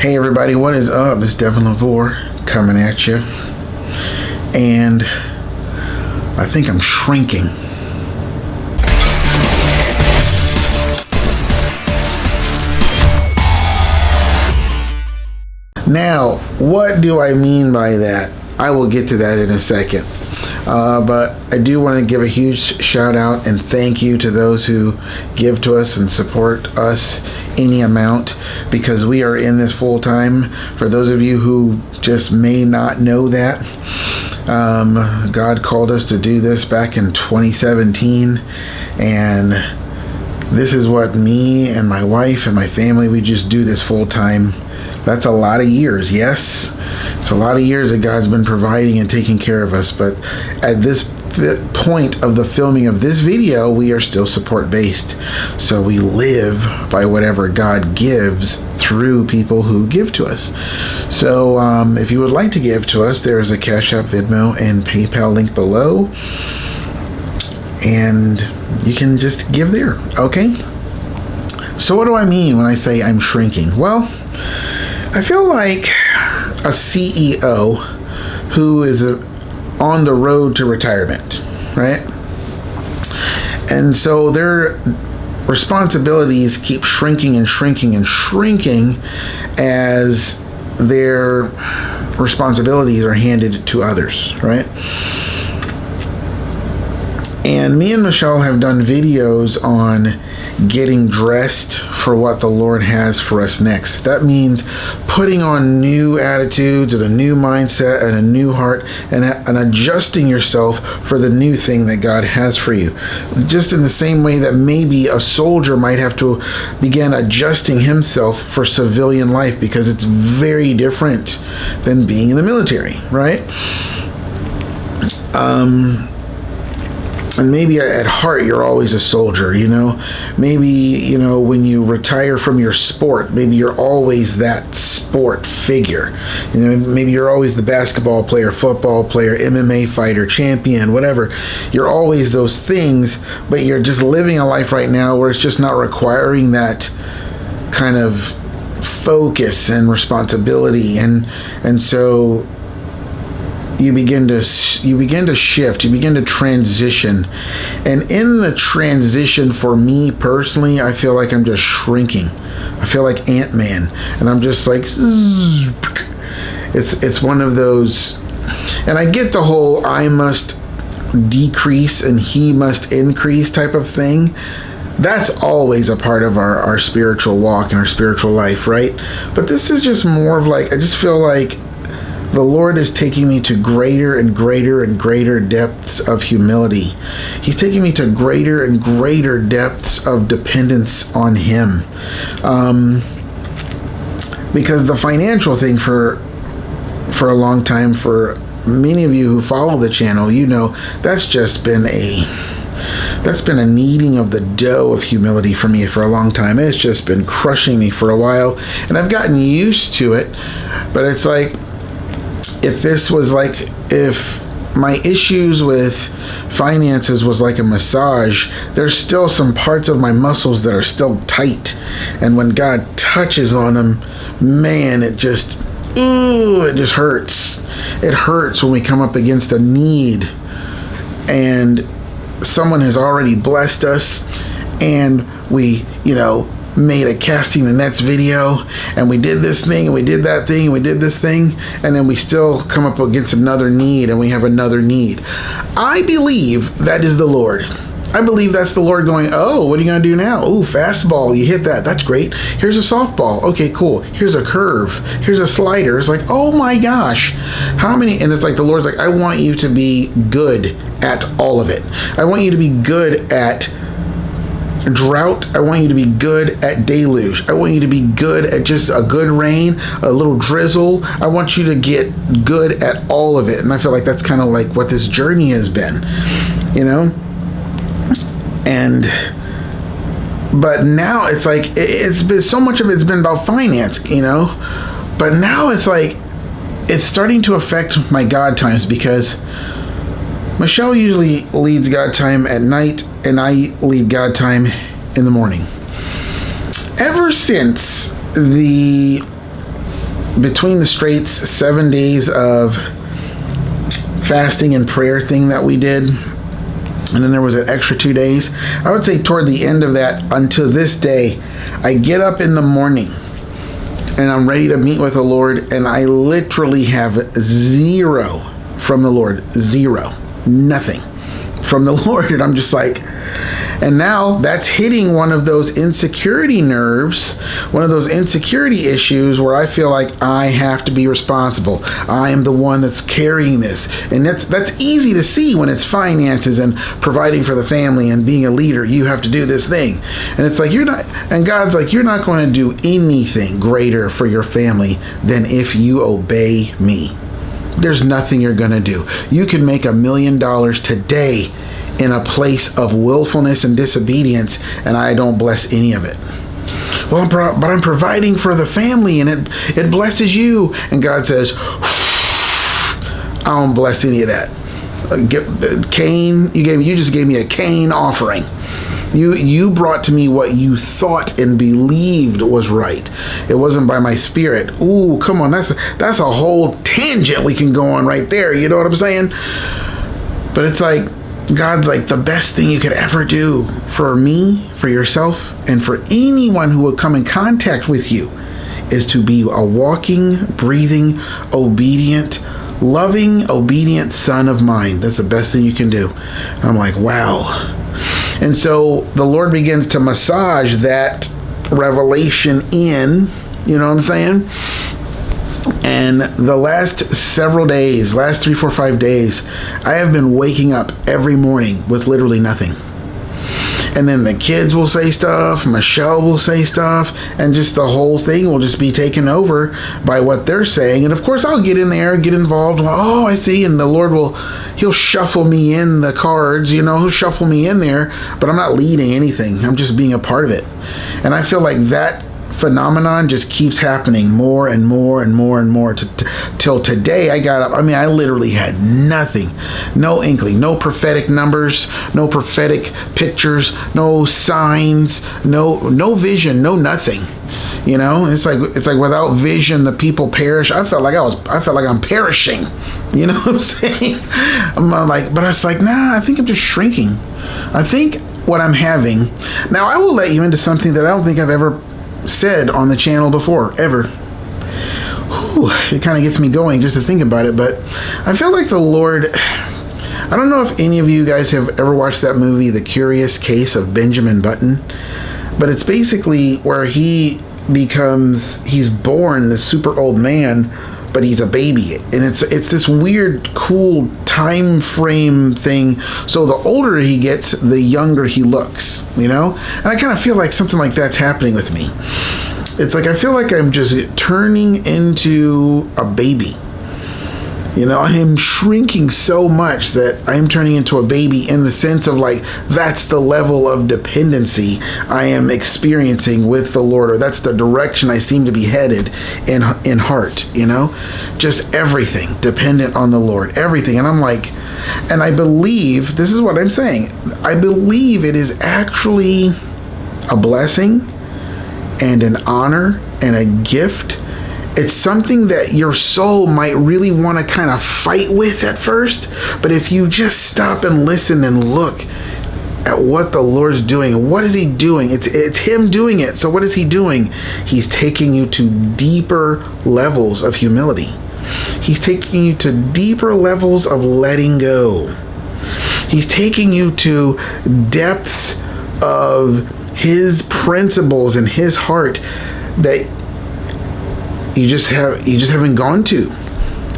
Hey everybody, what is up? It's Devin LaVore coming at you. And I think I'm shrinking. Now, what do I mean by that? I will get to that in a second. But I do want to give a huge shout out and thank you to those who give to us and support us any amount, because we are in this full time. For those of you who just may not know that, God called us to do this back in 2017, and this is what me and my wife and my family, we just do this full time. That's a lot of years, yes. It's a lot of years that God's been providing and taking care of us. But at this point of the filming of this video, we are still support based. So we live by whatever God gives through people who give to us. So if you would like to give to us, there is a Cash App, Venmo, and PayPal link below. And you can just give there, okay? So what do I mean when I say I'm shrinking? Well, I feel like a CEO who is on the road to retirement, right? And so their responsibilities keep shrinking and shrinking and shrinking as their responsibilities are handed to others, right? And me and Michelle have done videos on getting dressed for what the Lord has for us next. That means putting on new attitudes and a new mindset and a new heart, and adjusting yourself for the new thing that God has for you. Just in the same way that maybe a soldier might have to begin adjusting himself for civilian life, because it's very different than being in the military, right? And maybe at heart, you're always a soldier, you know? Maybe, you know, when you retire from your sport, maybe you're always that sport figure. You know, maybe you're always the basketball player, football player, MMA fighter, champion, whatever. You're always those things, but you're just living a life right now where it's just not requiring that kind of focus and responsibility. And so you begin to shift, you begin to transition. And in the transition, for me personally, I feel like I'm just shrinking. I feel like Ant-Man, and I'm just like, it's one of those. And I get the whole I must decrease and he must increase type of thing. That's always a part of our spiritual walk and our spiritual life, right? But this is just more of like, I just feel like the Lord is taking me to greater and greater and greater depths of humility. He's taking me to greater and greater depths of dependence on Him. Because the financial thing for a long time, for many of you who follow the channel, you know, that's been a kneading of the dough of humility for me for a long time. It's just been crushing me for a while, and I've gotten used to it. But it's like, if my issues with finances was like a massage, there's still some parts of my muscles that are still tight. And when God touches on them, man, it just hurts. It hurts when we come up against a need and someone has already blessed us, and we, you know, made a casting the nets video, and we did this thing and we did that thing and we did this thing, and then we still come up against another need, and we have another need. I believe that is the Lord. I believe that's the Lord going, oh, what are you going to do now? Oh, fastball, you hit that. That's great. Here's a softball. Okay, cool. Here's a curve. Here's a slider. It's like, oh my gosh. How many? And it's like the Lord's like, I want you to be good at all of it. I want you to be good at drought. I want you to be good at deluge. I want you to be good at just a good rain, a little drizzle. I want you to get good at all of it. And I feel like that's kind of like what this journey has been, you know? But now it's like, it's been so much of it's been about finance, you know? But now it's like, it's starting to affect my God times, because Michelle usually leads God time at night, and I lead God time in the morning. Ever since the between the Straits 7 days of fasting and prayer thing that we did, and then there was an extra 2 days, I would say toward the end of that, until this day, I get up in the morning and I'm ready to meet with the Lord, and I literally have zero from the Lord. Zero. Nothing from the Lord. And I'm just like, and now that's hitting one of those insecurity nerves, one of those insecurity issues where I feel like I have to be responsible. I am the one that's carrying this. And that's easy to see when it's finances and providing for the family and being a leader. You have to do this thing. And it's like, and God's like, you're not going to do anything greater for your family than if you obey me. There's nothing you're going to do. You can make $1 million today in a place of willfulness and disobedience, and I don't bless any of it. Well, but I'm providing for the family, and it blesses you. And God says, I don't bless any of that. Cain, you just gave me a Cain offering. You brought to me what you thought and believed was right. It wasn't by my spirit. Ooh, come on, that's a whole tangent we can go on right there. You know what I'm saying? But it's like, God's like, the best thing you could ever do for me, for yourself, and for anyone who would come in contact with you is to be a walking, breathing, obedient, loving, obedient son of mine. That's the best thing you can do. And I'm like, wow. And so the Lord begins to massage that revelation in, you know what I'm saying? And the last several days, last 3, 4, 5 days, I have been waking up every morning with literally nothing. And then the kids will say stuff, Michelle will say stuff, and just the whole thing will just be taken over by what they're saying. And of course, I'll get in there, get involved. Oh, I see. And the Lord he'll shuffle me in the cards, he'll shuffle me in there, but I'm not leading anything. I'm just being a part of it. And I feel like that phenomenon just keeps happening more and more and more and more till today. I got up. I literally had nothing, no inkling, no prophetic numbers, no prophetic pictures, no signs, no vision, no nothing. It's like without vision, the people perish. I felt like I'm perishing. You know what I'm saying? But I was like, nah, I think I'm just shrinking. I think what I'm having now, I will let you into something that I don't think I've ever said on the channel before, ever. Whew, it kind of gets me going just to think about it, but I feel like the Lord, I don't know if any of you guys have ever watched that movie, The Curious Case of Benjamin Button, but it's basically where he's born this super old man, but he's a baby, and it's this weird, cool time frame thing. So the older he gets, the younger he looks, And I kind of feel like something like that's happening with me. It's like I feel like I'm just turning into a baby. I am shrinking so much that I'm turning into a baby in the sense of like, that's the level of dependency I am experiencing with the Lord, or that's the direction I seem to be headed in heart, just everything dependent on the Lord, everything. And I'm like, and I believe, this is what I'm saying, I believe it is actually a blessing and an honor and a gift. It's something that your soul might really want to kind of fight with at first, but if you just stop and listen and look at what the Lord's doing, what is he doing? It's him doing it. So what is he doing? He's taking you to deeper levels of humility. He's taking you to deeper levels of letting go. He's taking you to depths of his principles and his heart that you just haven't gone to.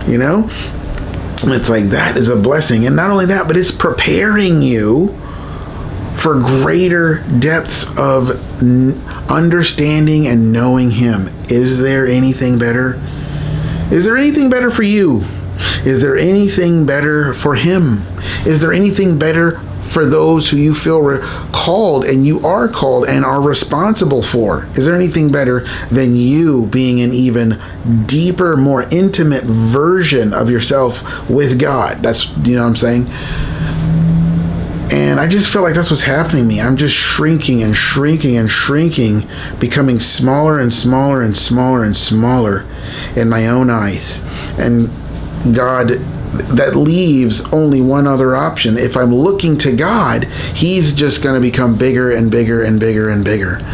It's like, that is a blessing. And not only that, but it's preparing you for greater depths of understanding and knowing him. Is there anything better? Is there anything better for you? Is there anything better for him? Is there anything better for those who you feel called, and you are called and are responsible for? Is there anything better than you being an even deeper, more intimate version of yourself with God? That's, what I'm saying? And I just feel like that's what's happening to me. I'm just shrinking and shrinking and shrinking, becoming smaller and smaller and smaller and smaller in my own eyes. And God, that leaves only one other option. If I'm looking to God, He's just going to become bigger and bigger and bigger and bigger.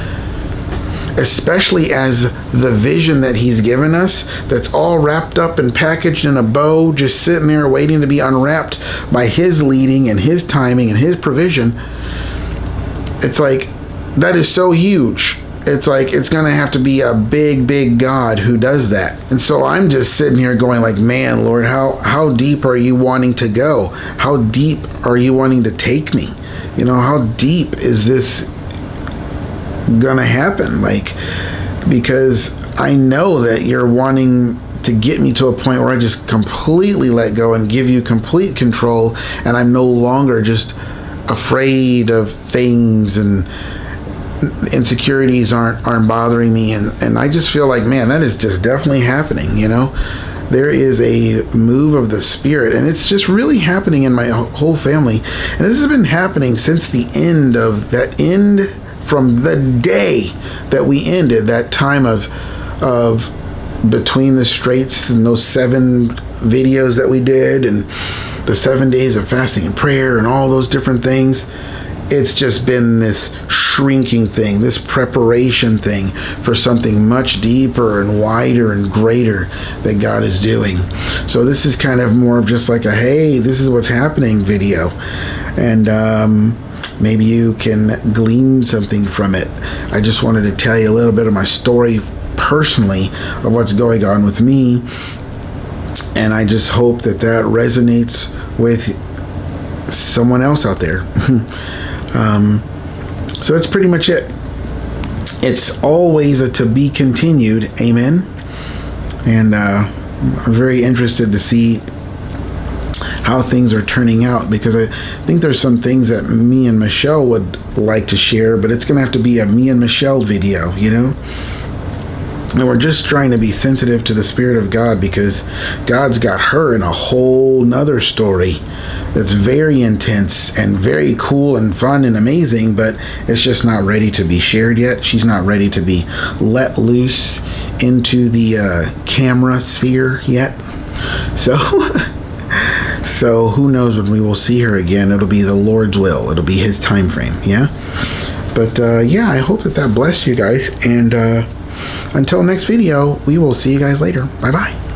Especially as the vision that He's given us, that's all wrapped up and packaged in a bow, just sitting there waiting to be unwrapped by His leading and His timing and His provision. It's like, that is so huge. It's like, it's going to have to be a big, big God who does that. And so I'm just sitting here going like, man, Lord, how deep are you wanting to go? How deep are you wanting to take me? You know, how deep is this gonna happen? Like, because I know that you're wanting to get me to a point where I just completely let go and give you complete control, and I'm no longer just afraid of things, and insecurities aren't bothering me, and I just feel like, man, that is just definitely happening. You know, there is a move of the Spirit, and it's just really happening in my whole family. And this has been happening since the end of that end, from the day that we ended that time of Between the Straits and those 7 videos that we did, and the 7 days of fasting and prayer and all those different things. It's just been this shrinking thing, this preparation thing for something much deeper and wider and greater that God is doing. So this is kind of more of just like a, hey, this is what's happening video. And maybe you can glean something from it. I just wanted to tell you a little bit of my story personally of what's going on with me. And I just hope that that resonates with someone else out there. So that's pretty much it. It's always a to be continued. Amen. And I'm very interested to see how things are turning out, because I think there's some things that me and Michelle would like to share, but it's going to have to be a me and Michelle video, you know? And we're just trying to be sensitive to the Spirit of God, because God's got her in a whole nother story that's very intense and very cool and fun and amazing, but it's just not ready to be shared yet. She's not ready to be let loose into the camera sphere yet. So who knows when we will see her again. It'll be the Lord's will. It'll be His time frame, yeah? But yeah, I hope that blessed you guys. And until next video, we will see you guys later. Bye-bye.